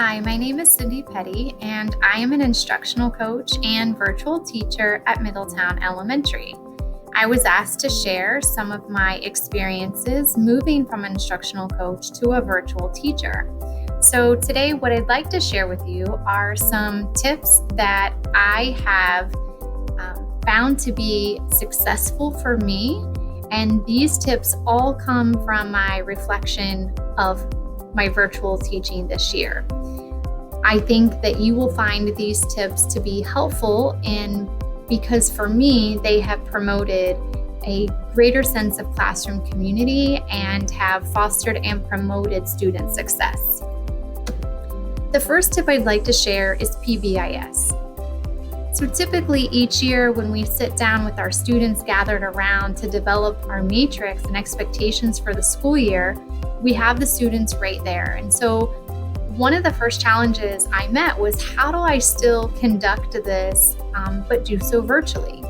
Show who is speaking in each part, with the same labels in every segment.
Speaker 1: Hi, my name is Cindy Petty, and I am an instructional coach and virtual teacher at Middletown Elementary. I was asked to share some of my experiences moving from instructional coach to a virtual teacher. So today, what I'd like to share with you are some tips that I have found to be successful for me. And these tips all come from my reflection of my virtual teaching this year. I think that you will find these tips to be helpful because for me, they have promoted a greater sense of classroom community and have fostered and promoted student success. The first tip I'd like to share is PBIS. So typically each year when we sit down with our students gathered around to develop our matrix and expectations for the school year, we have the students right there. And so one of the first challenges I met was, how do I still conduct this, but do so virtually?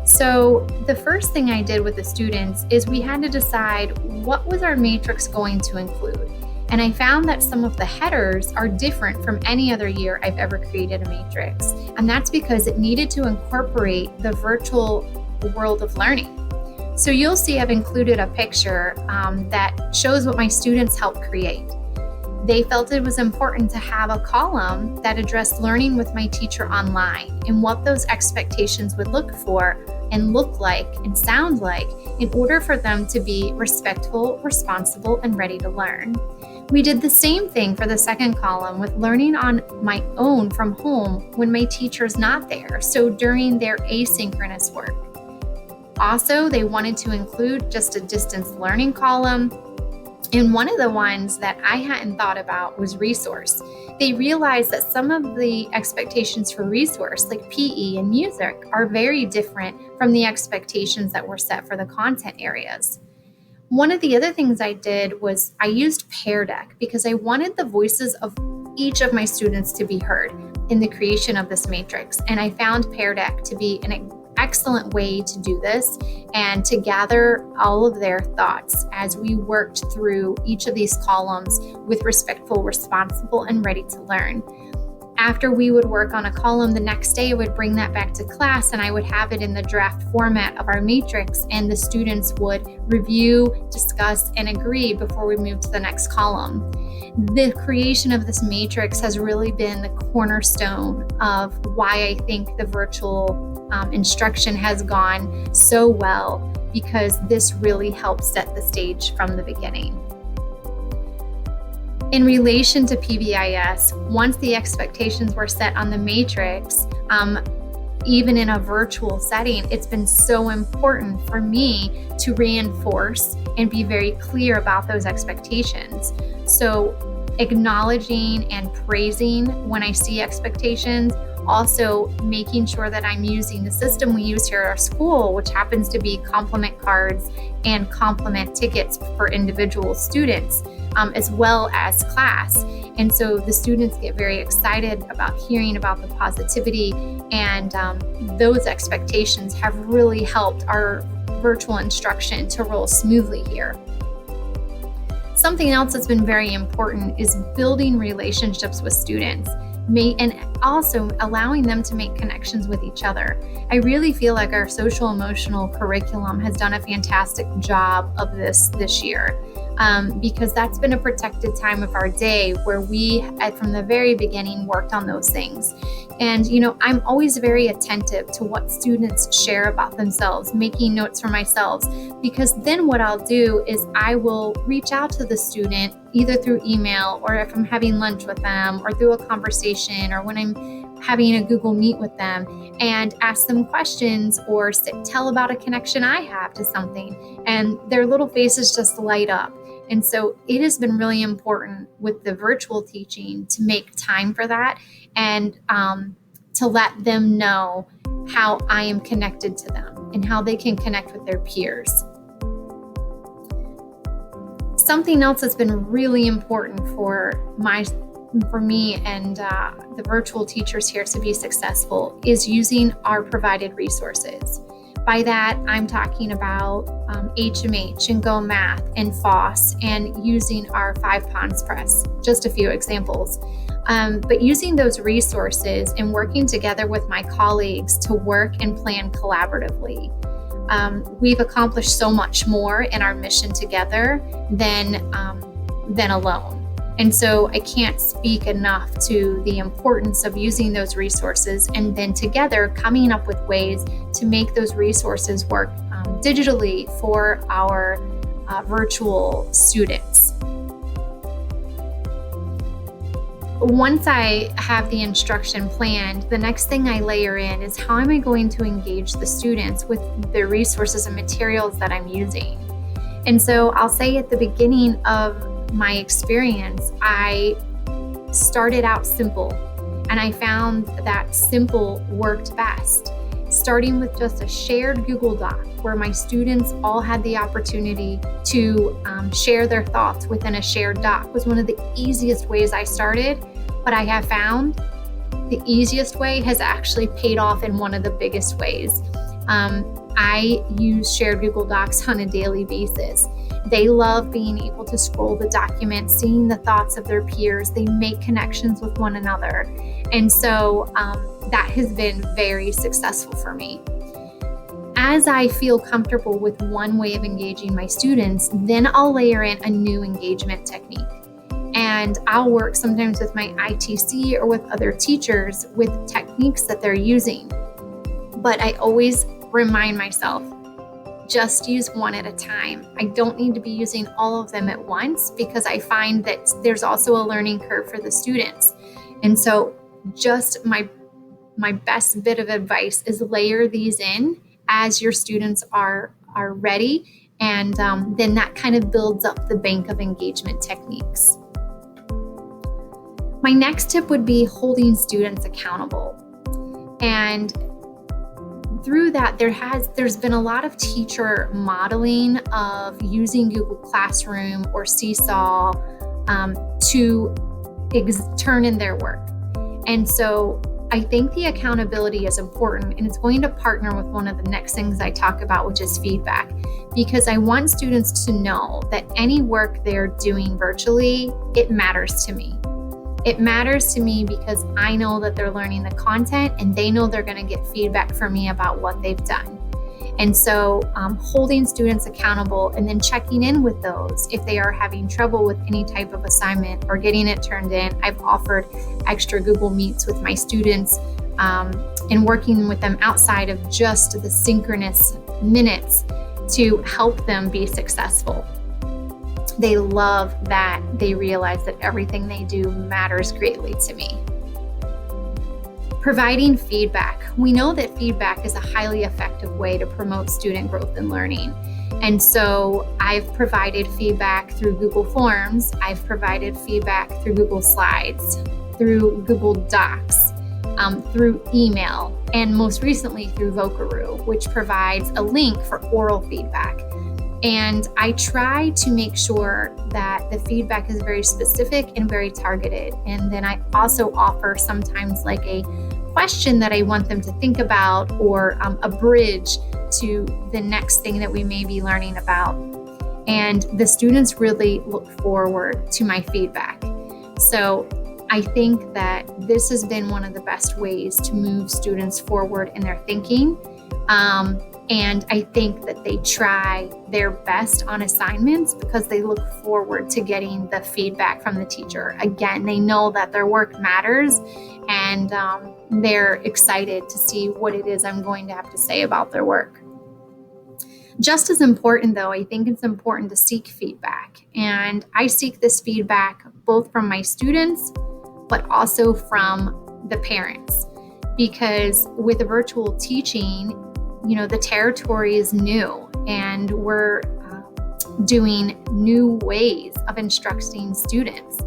Speaker 1: So the first thing I did with the students is we had to decide what was our matrix going to include. And I found that some of the headers are different from any other year I've ever created a matrix. And that's because it needed to incorporate the virtual world of learning. So you'll see I've included a picture that shows what my students helped create. They felt it was important to have a column that addressed learning with my teacher online and what those expectations would look like and sound like in order for them to be respectful, responsible, and ready to learn. We did the same thing for the second column with learning on my own from home when my teacher's not there, so during their asynchronous work. Also, they wanted to include just a distance learning column. And one of the ones that I hadn't thought about was resource. They realized that some of the expectations for resource, like PE and music, are very different from the expectations that were set for the content areas. One of the other things I did was I used Pear Deck because I wanted the voices of each of my students to be heard in the creation of this matrix. And I found Pear Deck to be an excellent way to do this and to gather all of their thoughts as we worked through each of these columns with respectful, responsible, and ready to learn. After we would work on a column, the next day I would bring that back to class and I would have it in the draft format of our matrix, and the students would review, discuss, and agree before we moved to the next column. The creation of this matrix has really been the cornerstone of why I think the virtual instruction has gone so well, because this really helps set the stage from the beginning. In relation to PBIS, once the expectations were set on the matrix, even in a virtual setting, it's been so important for me to reinforce and be very clear about those expectations. So acknowledging and praising when I see expectations, also making sure that I'm using the system we use here at our school, which happens to be compliment cards and compliment tickets for individual students, as well as class. And so the students get very excited about hearing about the positivity, and those expectations have really helped our virtual instruction to roll smoothly here. Something else that's been very important is building relationships with students, and also allowing them to make connections with each other. I really feel like our social emotional curriculum has done a fantastic job of this year, because that's been a protected time of our day where we, from the very beginning, worked on those things. And, I'm always very attentive to what students share about themselves, making notes for myself, because then what I'll do is I will reach out to the student either through email, or if I'm having lunch with them, or through a conversation, or when I'm having a Google Meet with them, and ask them questions or tell about a connection I have to something, and their little faces just light up. And so it has been really important with the virtual teaching to make time for that, and to let them know how I am connected to them and how they can connect with their peers. Something else that's been really important for me and the virtual teachers here to be successful is using our provided resources. By that, I'm talking about HMH and Go Math and FOSS, and using our 5 Ponds Press, just a few examples. But using those resources and working together with my colleagues to work and plan collaboratively, we've accomplished so much more in our mission together than alone. And so I can't speak enough to the importance of using those resources and then together coming up with ways to make those resources work digitally for our virtual students. Once I have the instruction planned, the next thing I layer in is how am I going to engage the students with the resources and materials that I'm using. And so I'll say at the beginning of my experience, I started out simple, and I found that simple worked best. Starting with just a shared Google Doc where my students all had the opportunity to share their thoughts within a shared doc was one of the easiest ways I started, but I have found the easiest way has actually paid off in one of the biggest ways. I use shared Google Docs on a daily basis. They love being able to scroll the document, seeing the thoughts of their peers. They make connections with one another. And so that has been very successful for me. As I feel comfortable with one way of engaging my students, then I'll layer in a new engagement technique. And I'll work sometimes with my ITC or with other teachers with techniques that they're using. But I always remind myself, just use one at a time. I don't need to be using all of them at once because I find that there's also a learning curve for the students. And so just my best bit of advice is layer these in as your students are ready. And then that kind of builds up the bank of engagement techniques. My next tip would be holding students accountable. And through that, there's been a lot of teacher modeling of using Google Classroom or Seesaw to turn in their work. And so I think the accountability is important, and it's going to partner with one of the next things I talk about, which is feedback, because I want students to know that any work they're doing virtually, it matters to me. It matters to me because I know that they're learning the content and they know they're going to get feedback from me about what they've done. And so holding students accountable and then checking in with those if they are having trouble with any type of assignment or getting it turned in. I've offered extra Google Meets with my students and working with them outside of just the synchronous minutes to help them be successful. They love that they realize that everything they do matters greatly to me. Providing feedback. We know that feedback is a highly effective way to promote student growth and learning. And so I've provided feedback through Google Forms. I've provided feedback through Google Slides, through Google Docs, through email, and most recently through Vocaroo, which provides a link for oral feedback. And I try to make sure that the feedback is very specific and very targeted. And then I also offer sometimes like a question that I want them to think about or a bridge to the next thing that we may be learning about. And the students really look forward to my feedback. So I think that this has been one of the best ways to move students forward in their thinking. And I think that they try their best on assignments because they look forward to getting the feedback from the teacher. Again, they know that their work matters and they're excited to see what it is I'm going to have to say about their work. Just as important, though, I think it's important to seek feedback. And I seek this feedback both from my students, but also from the parents. Because with virtual teaching, the territory is new and we're doing new ways of instructing students.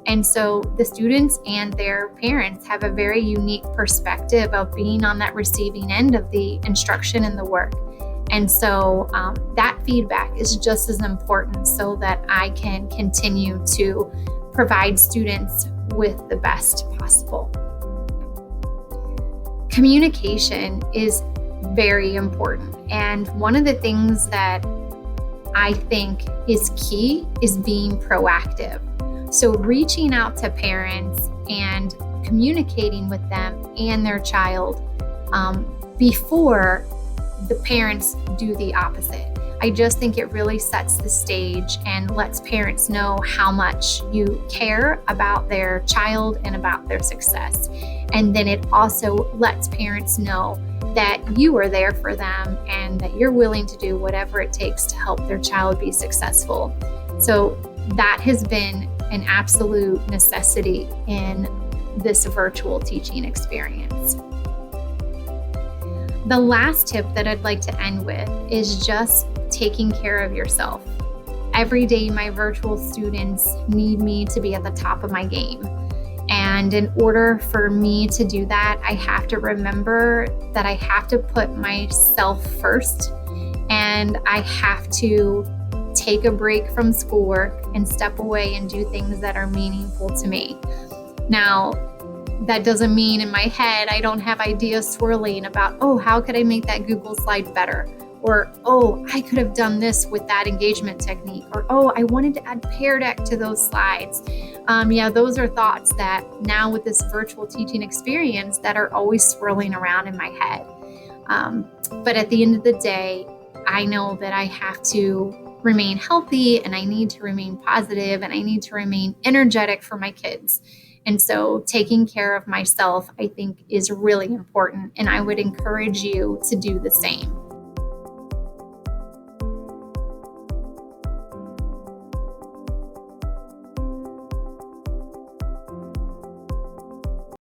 Speaker 1: And so the students and their parents have a very unique perspective of being on that receiving end of the instruction and the work. And so that feedback is just as important so that I can continue to provide students with the best possible. Communication is very important. And one of the things that I think is key is being proactive. So reaching out to parents and communicating with them and their child before the parents do the opposite. I just think it really sets the stage and lets parents know how much you care about their child and about their success. And then it also lets parents know that you are there for them and that you're willing to do whatever it takes to help their child be successful. So that has been an absolute necessity in this virtual teaching experience. The last tip that I'd like to end with is just taking care of yourself. Every day, my virtual students need me to be at the top of my game. And in order for me to do that, I have to remember that I have to put myself first, and I have to take a break from schoolwork and step away and do things that are meaningful to me. Now, that doesn't mean in my head I don't have ideas swirling about, oh, how could I make that Google slide better? Or, oh, I could have done this with that engagement technique. Or, oh, I wanted to add Pear Deck to those slides. Those are thoughts that now with this virtual teaching experience that are always swirling around in my head. But at the end of the day, I know that I have to remain healthy and I need to remain positive and I need to remain energetic for my kids. And so taking care of myself, I think, is really important. And I would encourage you to do the same.